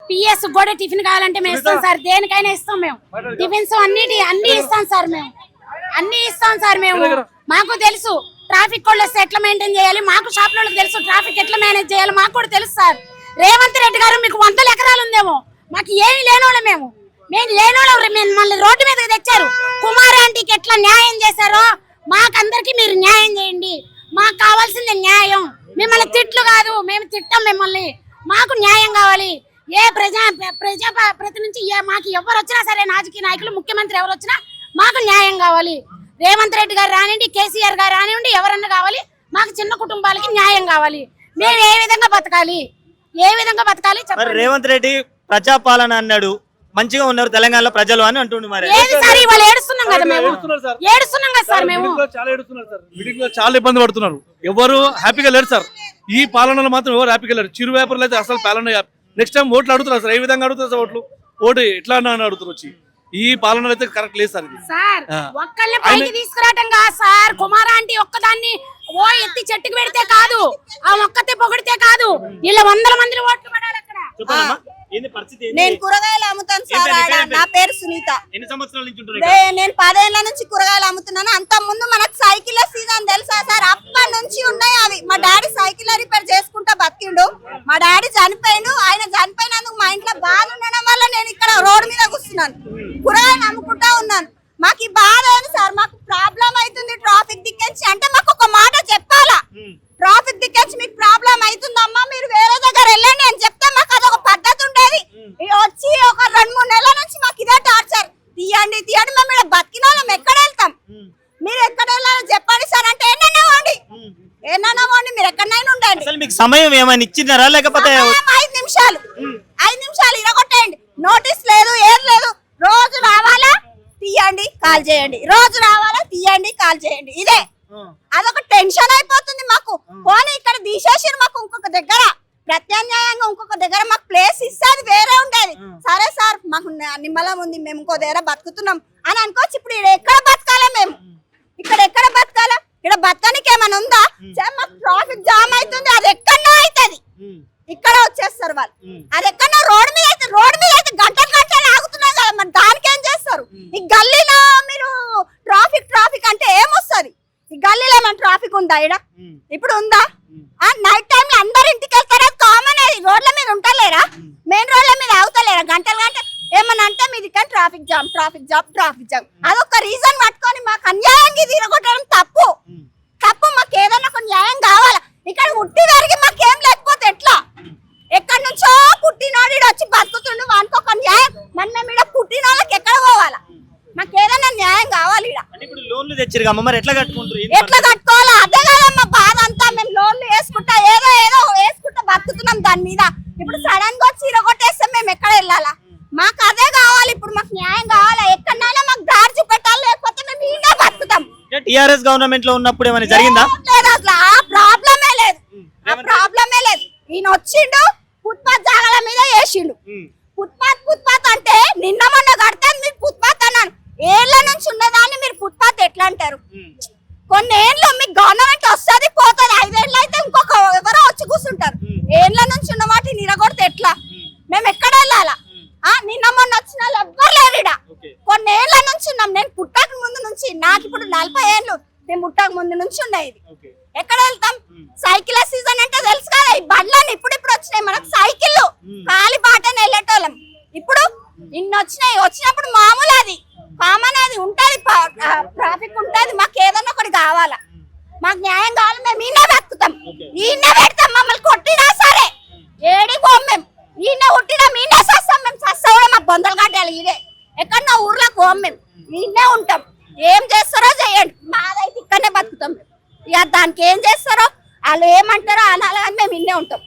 PS కూడా tiffin కావాలంటే మేము ఇస్తాం సార్, దేనికైనా ఇస్తాం మేము. టిఫిన్స్ అన్ని ఇస్తాం సార్, మేము అన్ని ఇస్తాం సార్. మేము మాకు తెలుసు ట్రాఫిక్ వాళ్ళు వస్తే ఎట్లా మెయింటైన్ చేయాలి, మాకు షాప్ వాళ్ళకి తెలుసు ట్రాఫిక్ ఎట్లా మేనేజ్ చేయాలి, మాకు కూడా తెలుసు సార్. రేవంత్ రెడ్డి గారు మీకు 100 ఎకరాలు ఉందేమో, మాకు ఏమి లేనోళ్ళం మేము లేనోళ్ళం. మళ్ళీ రోడ్డు మీదకి తెచ్చారు. కుమార్ ఆంటీకి ఎట్లా న్యాయం చేశారో మాకందరికి మీరు న్యాయం చేయండి. మాకు కావాల్సింది న్యాయం, మిమ్మల్ని తిట్లు కాదు, మేము తిట్టాం మిమ్మల్ని. మాకు న్యాయం కావాలి. ఏ ప్రతి నుంచి మాకు ఎవరు వచ్చినా సరే, రాజకీయ నాయకులు ముఖ్యమంత్రి ఎవరు వచ్చినా మాకు న్యాయం కావాలి. రేవంత్ రెడ్డి గారు రానివ్వండి, కేసీఆర్ గారు రానివ్వండి, ఎవరన్నా కావాలి. మాకు చిన్న కుటుంబాలకి న్యాయం కావాలి. మేము ఏ విధంగా బతకాలి చెప్పండి. రేవంత్ రెడ్డి ప్రజాపాలన అన్నాడు, మంచిగా ఉన్నారు తెలంగాణలో ప్రజలు అని అంటుండు. మరి ఏడుస్తున్నాం కదా సార్, మేము చాలా ఇబ్బంది పడుతున్నారు. ఎవరు హ్యాపీగా లేరు సార్. ఈ పాలనలో మాత్రం ఎవరు హ్యాపీగా లేరు. చిరు వ్యాపారులు అయితే అసలు పాలన నెక్స్ట్ టైం ఓట్లు అడుగుతున్నారు సార్. ఏ విధంగా అడుగుతారు సార్ ఓటు ఎట్లా అని అడుగుతారు వచ్చి. ఈ పాలనలో అయితే కరెక్ట్ లేదు సార్. సార్ ఒక్కళ్ళని పైకి తీసుకురావటం కాదు సార్. కుమార్ ఆంటీ ఒక్కదాన్ని ఎత్తి చెట్టుకు పెడితే కాదు, ఆ ఒక్కతే పొగిడితే కాదు, ఇలా 100 మంది ఓట్లు పడాలి అక్కడ. నేను కూరగాయలు అమ్ముతాను సార్. నా పేరు సునీత. ఎన్ని సంవత్సరాల నుంచి నేను 10 ఏళ్ల నుంచి కూరగాయలు అమ్ముతున్నాను. అంత ముందు మనకు సైకిల్ సీజన్ తెలుసా సార్? అప్పటి నుంచి ఉన్నాయి అవి. మా డాడీ సైకిల్ రిపేర్ చేసుకుంటా బతికిండు. మా డాడీ చనిపోయిండు. ఆయన చనిపోయినందుకు మా ఇంట్లో బాధ ఉండడం వల్ల నేను ఇక్కడ రోడ్డు మీద కూర్చున్నాను, కూరగాయలు అమ్ముకుంటా ఉన్నాను. మాకు ఈ బాధ ఏంది సార్? మాకు ప్రాబ్లం అవుతుంది ట్రాఫిక్ దిక్కించి అంటే మాకు ఒక మాట చెప్పాలా? ట్రాఫిక్ దిక్కించి మీకు ప్రాబ్లం అవుతుందమ్మా, మీరు వేరే దగ్గర వెళ్ళండి అని చెప్తే మాకు అదొక పద్ధతి ఉండేది. వచ్చి ఒక 2-3 నెలల నుంచి మాకు ఇదే టార్చర్. తీయండి మేము ఇక్కడ బతికిన వాళ్ళం ఎక్కడ వెళ్తాం? మీరు ఎక్కడ వెళ్ళాలో చెప్పండి సార్ అంటే ఏమన్నా పోండి మీరు ఎక్కడైనా ఉండండి. మీకు సమయం ఏమైనా ఇచ్చినారా లేకపోతే 5 నిమిషాలు ఇరగొట్టేయండి. నోటీస్ లేదు, ఏం లేదు. రోజు రావాలా తీయండి కాల్ చేయండి, రోజు రావాలా తీయండి కాల్ చేయండి. ఇదే అదొక టెన్షన్ అయిపోతుంది మాకు. పోనీ ఇక్కడ తీసేసి మాకు ఇంకొక దగ్గర ప్రత్యామ్నాయంగా ఇంకొక దగ్గర మాకు ప్లేస్ ఇస్తే అది వేరే ఉండేది. సరే సార్ మాకు నిమ్మలం ఉంది, మేము ఇంకో దగ్గర బతుకుతున్నాం అని అనుకోవచ్చు. ఇప్పుడు ఎక్కడ బతకాలా? మేము ఇక్కడ ఎక్కడ బతకాలా? ఇక్కడ బతకానికి ఏమైనా ఉందా? మాకు ట్రాఫిక్ జామ్ అవుతుంది, అది ఎక్కడో అవుతుంది, ఇక్కడ వచ్చేస్తారు వాళ్ళు. అది ఎక్కడో రోడ్డు మీద అయితే గంటలు ఆగుతున్నాం కదా, మరి దానికి ఏం చేస్తారు? ఈ గల్లీలో మీరు ట్రాఫిక్ అంటే ఏమొస్తుంది? ఈ గల్లీలో ఏమైనా ట్రాఫిక్ ఉందా? ఇప్పుడు ఉందా? నైట్ టైం లో అందరు ఇంటికి వెళ్తారా? కామన్. అది రోడ్ల మీద ఉంటలేరా? మెయిన్ రోడ్ల మీద ఆగుతలేరా గంటలు ఏమన్నా అంటే మీది కానీ ట్రాఫిక్ జామ్. అదొక రీజన్ పట్టుకొని మాకు అన్యాయంగా తిరగొట్టడం తప్పు. మాకు ఏదైనా ఒక న్యాయం కావాలా? ఇక్కడ పుట్టి పెరిగి మాకేం లేకపోతే ఎట్లా? ఎక్కడి నుంచో పుట్టినోడు వచ్చి బతుకుతుండు, వానికి ఒక న్యాయం. మన మీద పుట్టిన వాళ్ళకి ఎక్కడ పోవాలా? మాకు ఏదైనా న్యాయం కావాలి. ఎట్లా కట్టుకుంటారు? ఎట్లా కట్టుకోవాలా? అదే కదమ్మా బాధ అంతా. మేము లోన్లు వేసుకుంటా ఏదో వేసుకుంటా బతుకుతున్నాం దాని మీద. ఇప్పుడు సడన్ గా వచ్చి ఇరగొట్టేస్తే మేము ఎక్కడ వెళ్ళాలా? మాకు అదే కావాలి. ఇప్పుడు మాకు న్యాయం కావాలా? ఎక్కడైనా మాకు దారి చూపెట్టాలి, లేకపోతే మేము ఇంకా బతుకుతాం. టీఆర్ఎస్ గవర్నమెంట్ లో ఉన్నప్పుడు ఏమైనా జరిగిందా? అసలు ఆ ప్రాబ్లమే లేదు. ఈయన వచ్చిండు, ఫుట్పాత్ జాగాల మీద వేసిండు. ఫుట్పాత్ అంటే నిన్న మొన్న కడితే మీరు ఫుట్పాత్ అన్నాను. ఏళ్ల నుంచి ఉన్నదాన్ని మీరు ఫుట్పాత్ ఎట్లా అంటారు? కొన్ని ఏళ్ళు మీకు గవర్నమెంట్ వస్తుంది పోతుంది. 5 ఏళ్ళు అయితే ఇంకొక ఎవరో వచ్చి కూర్చుంటారు. ఏళ్ల నుంచి ఉన్న వాటిని నిరగొడితే ఎట్లా? మేము ఎక్కడ వెళ్ళాలా? నిన్న మొన్న వచ్చిన వాళ్ళు ఎవ్వరు లేరు ఇక్కడ. కొన్ని ఏళ్ల నుంచి ఉన్నాం. నేను పుట్టక ముందు నుంచి, నాకు ఇప్పుడు 40 ఏళ్ళు, నేను పుట్టక ముందు నుంచి ఉన్నాయి. ఇది ఎక్కడ వెళ్తాం? సైకిల్ సీజన్ అంటే తెలుసు కదా. ఈ బండ్లని ఇప్పుడు వచ్చినాయి మనకు సైకిళ్ళు, కాలి బాటని వెళ్ళేటోళ్ళం. ఇప్పుడు ఇన్ని వచ్చినప్పుడు మామూలు, అది కామన్, అది ఉంటది, ట్రాఫిక్ ఉంటది. మాకు ఏదన్నా ఒకటి కావాలా? మాకు న్యాయం కావాలి. మేము ఈయన బతుకుతాం, ఈయన పెడతాం. మమ్మల్ని కొట్టినా సరే ఏడికి పోం. మేము ఈయన కొట్టినాం, ఈయన సస్తాం. మేము సస్తా కూడా మాకు బొందలు కట్టాలి. ఇదే ఎక్కడన్నా ఊర్లోకి పోం. మేము ఈయనే ఉంటాం. ఏం చేస్తారో చేయండి, మాదైతే ఇక్కడనే బతుకుతాం. ఇక దానికి ఏం చేస్తారో వాళ్ళు ఏమంటారో అనాలి, కానీ మేము ఇన్నే ఉంటాం.